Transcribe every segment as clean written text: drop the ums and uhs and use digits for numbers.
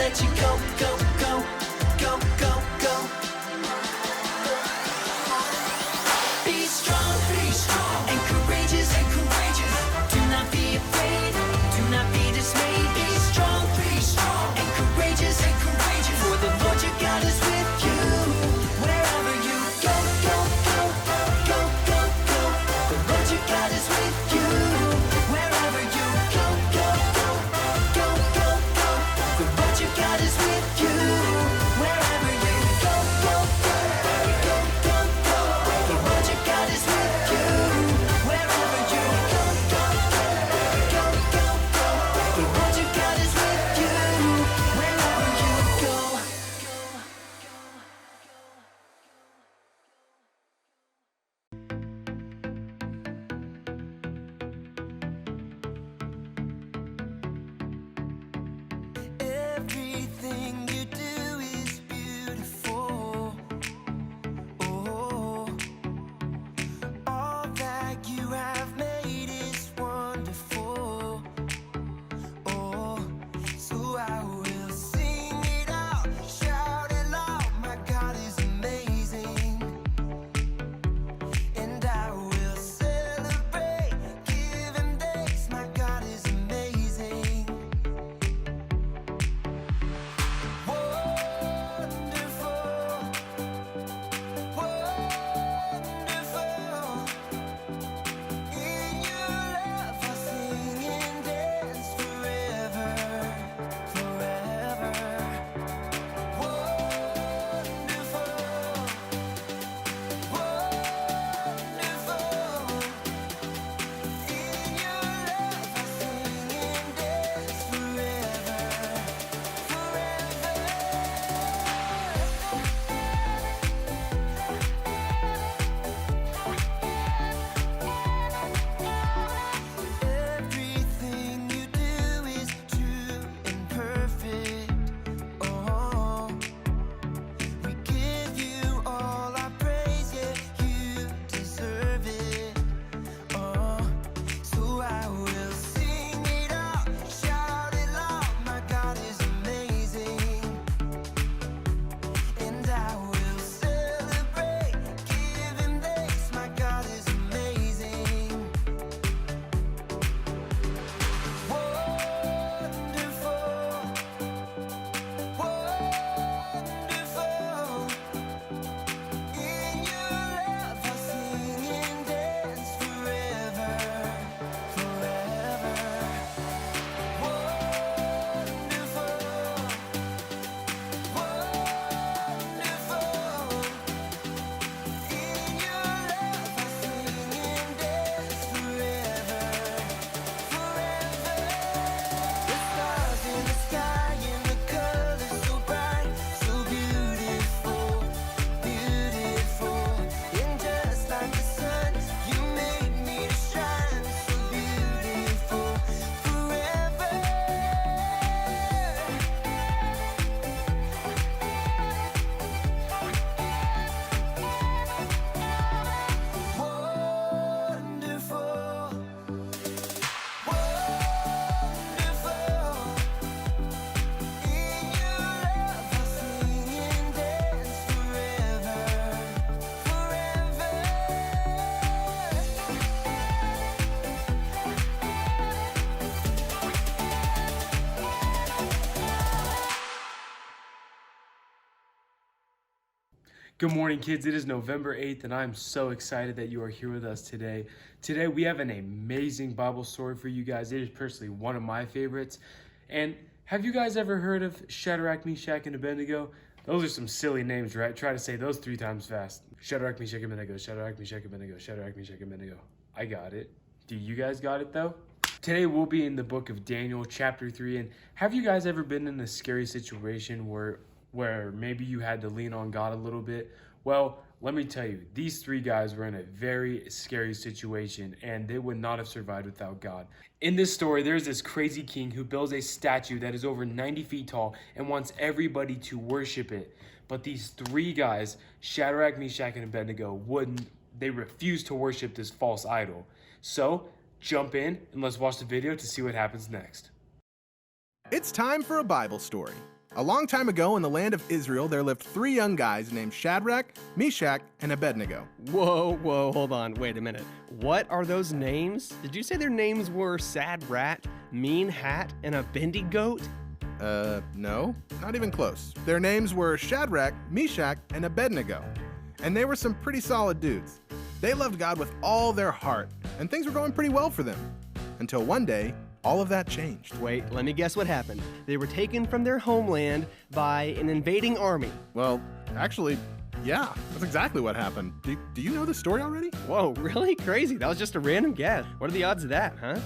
let you go, go, go, go, go, go. Be strong and courageous, do not be afraid, do not be dismayed. Be strong and courageous, for the Lord your God is with you. Wherever you go, go, go, go, go, go. The Lord your God is with you. Wherever you go, go, go, go, go, go. The Lord your God is with you. Wherever you go, go, go, go, go, go. The Lord your God is with you. Wherever you go, go, go, go, go, go. The Lord your God is with you. Wherever you go. Everything you do is beautiful. Oh, all that you have made is wonderful. Oh, so I will sing it out, shout it loud. My God is amazing, and I will celebrate, give Him thanks. My God is amazing. Wonderful, wonderful. In your love I'll sing and dance forever, forever. Wonderful, wonderful. In your love I'll sing and dance forever, forever. Everything you do is true and perfect. Oh, we give you all our praise, yeah, you deserve it. Oh, so I will sing it out, shout it loud. My God is amazing, and I will celebrate, give Him thanks. My God is amazing. Wonderful, wonderful. In your love I'll sing and dance forever, forever. Wonderful, wonderful. In your love I'll sing and dance forever, forever. The stars in the sky and the colors so bright, so beautiful, beautiful. And just like the sun, you made me to shine, so beautiful, forever. Wonderful, wonderful. In your love I'll sing and dance forever, forever. Good morning, kids. It is November 8th, and I'm so excited that you are here with us today. Today, we have an amazing Bible story for you guys. It is personally one of my favorites. And have you guys ever heard of Shadrach, Meshach, and Abednego? Those are some silly names, right? Try to say those 3 times fast. Shadrach, Meshach, and Abednego, Shadrach, Meshach, and Abednego, Shadrach, Meshach, and Abednego. I got it. Do you guys got it, though? Today, we'll be in the book of Daniel, chapter 3. And have you guys ever been in a scary situation where maybe you had to lean on God a little bit? Well, let me tell you, these 3 guys were in a very scary situation, and they would not have survived without God. In this story, there's this crazy king who builds a statue that is over 90 feet tall and wants everybody to worship it. But these 3 guys, Shadrach, Meshach, and Abednego, they refused to worship this false idol. So, jump in and let's watch the video to see what happens next. It's time for a Bible story. A long time ago in the land of Israel, there lived 3 young guys named Shadrach, Meshach, and Abednego. Whoa, hold on, wait a minute. What are those names? Did you say their names were Sad Rat, Mean Hat, and a Bendy Goat? No, not even close. Their names were Shadrach, Meshach, and Abednego. And they were some pretty solid dudes. They loved God with all their heart, and things were going pretty well for them. Until one day, all of that changed. Wait, let me guess what happened. They were taken from their homeland by an invading army. Well, actually, yeah, that's exactly what happened. Do you know the story already? Whoa, really? Crazy. That was just a random guess. What are the odds of that, huh?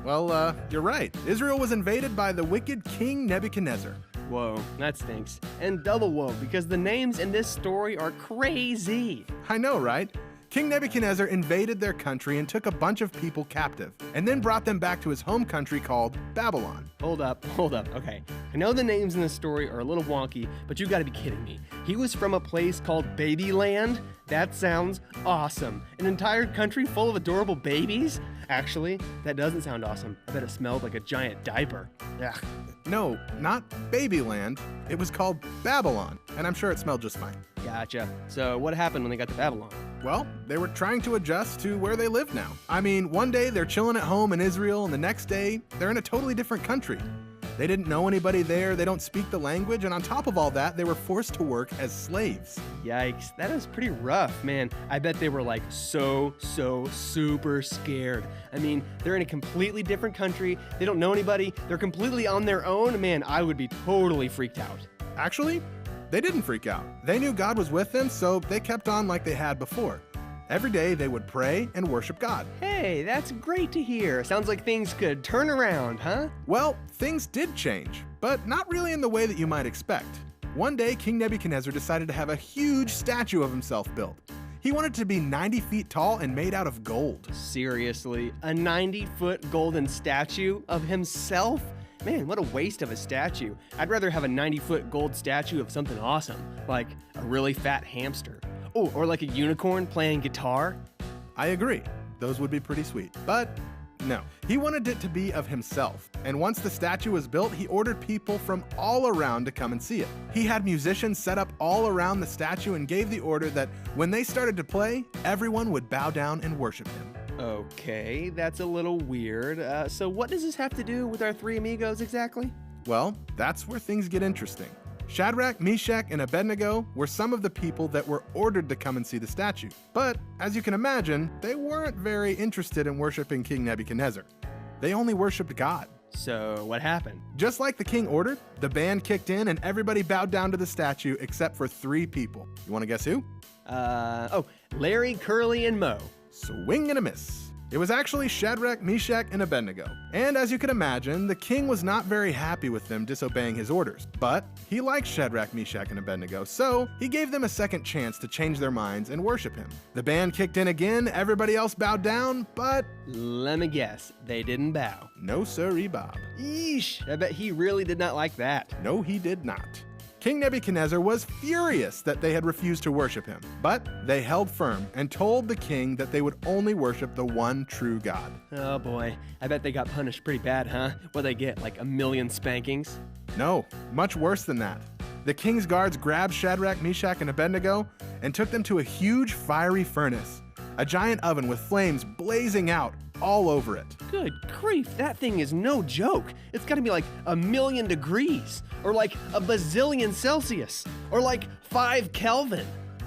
Well, you're right. Israel was invaded by the wicked King Nebuchadnezzar. Whoa, that stinks. And double whoa, because the names in this story are crazy. I know, right? King Nebuchadnezzar invaded their country and took a bunch of people captive, and then brought them back to his home country called Babylon. Hold up. Okay. I know the names in this story are a little wonky, but you gotta be kidding me. He was from a place called Babyland? That sounds awesome. An entire country full of adorable babies? Actually, that doesn't sound awesome. I bet it smelled like a giant diaper. Ugh. No, not Babyland. It was called Babylon, and I'm sure it smelled just fine. Gotcha. So what happened when they got to Babylon? Well, they were trying to adjust to where they live now. I mean, one day they're chilling at home in Israel, and the next day they're in a totally different country. They didn't know anybody there, they don't speak the language, and on top of all that, they were forced to work as slaves. Yikes, that is pretty rough, man. I bet they were like so super scared. I mean, they're in a completely different country, they don't know anybody, they're completely on their own. Man, I would be totally freaked out. Actually, they didn't freak out. They knew God was with them, so they kept on like they had before. Every day they would pray and worship God. Hey, that's great to hear. Sounds like things could turn around, huh? Well, things did change, but not really in the way that you might expect. One day, King Nebuchadnezzar decided to have a huge statue of himself built. He wanted it to be 90 feet tall and made out of gold. Seriously, a 90-foot golden statue of himself? Man, what a waste of a statue. I'd rather have a 90-foot gold statue of something awesome, like a really fat hamster. Oh, or like a unicorn playing guitar. I agree. Those would be pretty sweet. But no, he wanted it to be of himself. And once the statue was built, he ordered people from all around to come and see it. He had musicians set up all around the statue and gave the order that when they started to play, everyone would bow down and worship him. Okay, that's a little weird. So what does this have to do with our 3 amigos exactly? Well, that's where things get interesting. Shadrach, Meshach, and Abednego were some of the people that were ordered to come and see the statue. But, as you can imagine, they weren't very interested in worshiping King Nebuchadnezzar. They only worshiped God. So what happened? Just like the king ordered, the band kicked in and everybody bowed down to the statue except for 3 people. You want to guess who? Larry, Curly, and Moe. Swing and a miss. It was actually Shadrach, Meshach, and Abednego. And as you can imagine, the king was not very happy with them disobeying his orders. But he liked Shadrach, Meshach, and Abednego, so he gave them a second chance to change their minds and worship him. The band kicked in again, everybody else bowed down, but Let me guess, they didn't bow. no siree, Bob. Yeesh, I bet he really did not like that. No, he did not. King Nebuchadnezzar was furious that they had refused to worship him, but they held firm and told the king that they would only worship the one true God. Oh boy, I bet they got punished pretty bad, huh? What'd they get, like 1,000,000 spankings? No, much worse than that. The king's guards grabbed Shadrach, Meshach, and Abednego and took them to a huge fiery furnace, a giant oven with flames blazing out all over it. Good grief, that thing is no joke. It's gotta be like 1,000,000 degrees, or like a bazillion Celsius, or like 5 Kelvin.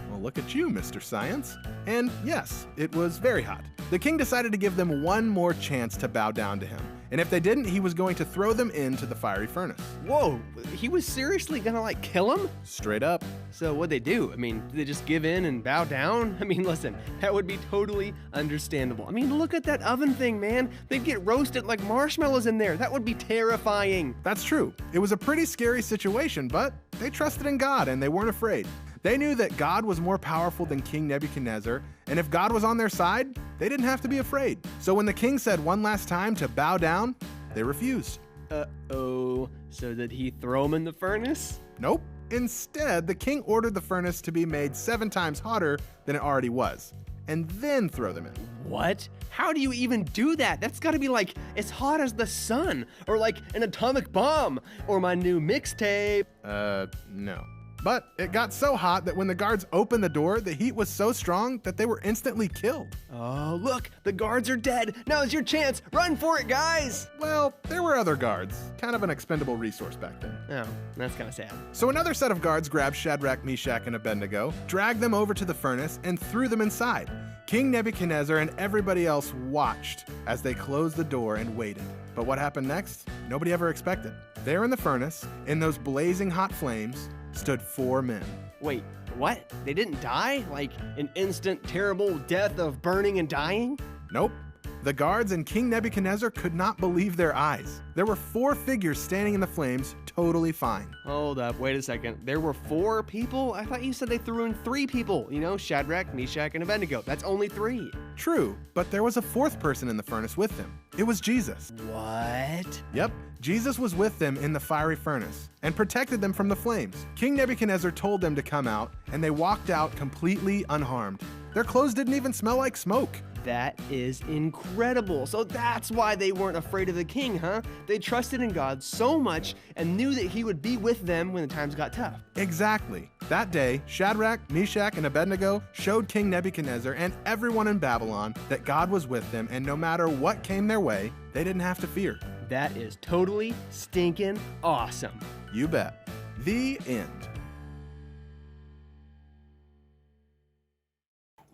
Well, look at you, Mr. Science. And yes, it was very hot. The king decided to give them one more chance to bow down to him. And if they didn't, he was going to throw them into the fiery furnace. Whoa, he was seriously gonna like kill him? Straight up. So what'd they do? I mean, did they just give in and bow down? I mean, listen, that would be totally understandable. I mean, look at that oven thing, man. They'd get roasted like marshmallows in there. That would be terrifying. That's true. It was a pretty scary situation, but they trusted in God and they weren't afraid. They knew that God was more powerful than King Nebuchadnezzar, and if God was on their side, they didn't have to be afraid. So when the king said one last time to bow down, they refused. Uh-oh, so did he throw him in the furnace? Nope. Instead, the king ordered the furnace to be made 7 times hotter than it already was. and then throw them in. What? How do you even do that? That's gotta be like as hot as the sun, or like an atomic bomb, or my new mixtape. No. But it got so hot that when the guards opened the door, the heat was so strong that they were instantly killed. Oh, look, the guards are dead. Now's your chance. Run for it, guys. Well, there were other guards. Kind of an expendable resource back then. Oh, that's kind of sad. So another set of guards grabbed Shadrach, Meshach, and Abednego, dragged them over to the furnace, and threw them inside. King Nebuchadnezzar and everybody else watched as they closed the door and waited. But what happened next? Nobody ever expected. There in the furnace, in those blazing hot flames, stood 4 men. Wait, what? They didn't die? Like an instant, terrible death of burning and dying? Nope. The guards and King Nebuchadnezzar could not believe their eyes. There were 4 figures standing in the flames, totally fine. Hold up, wait a second. There were 4 people? I thought you said they threw in 3 people. You know, Shadrach, Meshach, and Abednego. That's only 3. True, but there was a 4th person in the furnace with them. It was Jesus. What? Yep, Jesus was with them in the fiery furnace and protected them from the flames. King Nebuchadnezzar told them to come out, and they walked out completely unharmed. Their clothes didn't even smell like smoke. That is incredible. So that's why they weren't afraid of the king, huh? They trusted in God so much and knew that he would be with them when the times got tough. Exactly. That day, Shadrach, Meshach, and Abednego showed King Nebuchadnezzar and everyone in Babylon that God was with them, and no matter what came their way, they didn't have to fear. That is totally stinking awesome. You bet. The end.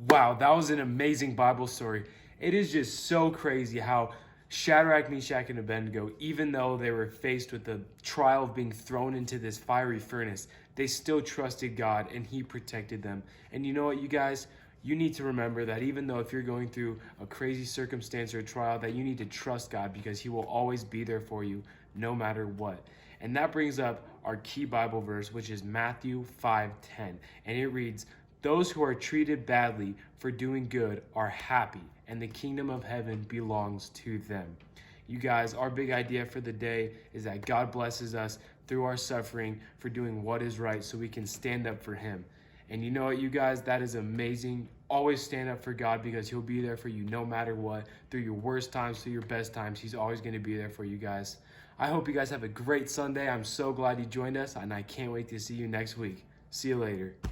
Wow, that was an amazing Bible story. It is just so crazy how Shadrach, Meshach, and Abednego, even though they were faced with the trial of being thrown into this fiery furnace, they still trusted God and he protected them. And you know what, you guys? You need to remember that even though if you're going through a crazy circumstance or a trial, that you need to trust God because he will always be there for you no matter what. And that brings up our key Bible verse, which is Matthew 5:10. And it reads, "Those who are treated badly for doing good are happy, and the kingdom of heaven belongs to them." You guys, our big idea for the day is that God blesses us through our suffering for doing what is right so we can stand up for him. And you know what, you guys, that is amazing. Always stand up for God because he'll be there for you no matter what. Through your worst times, through your best times, he's always going to be there for you guys. I hope you guys have a great Sunday. I'm so glad you joined us, and I can't wait to see you next week. See you later.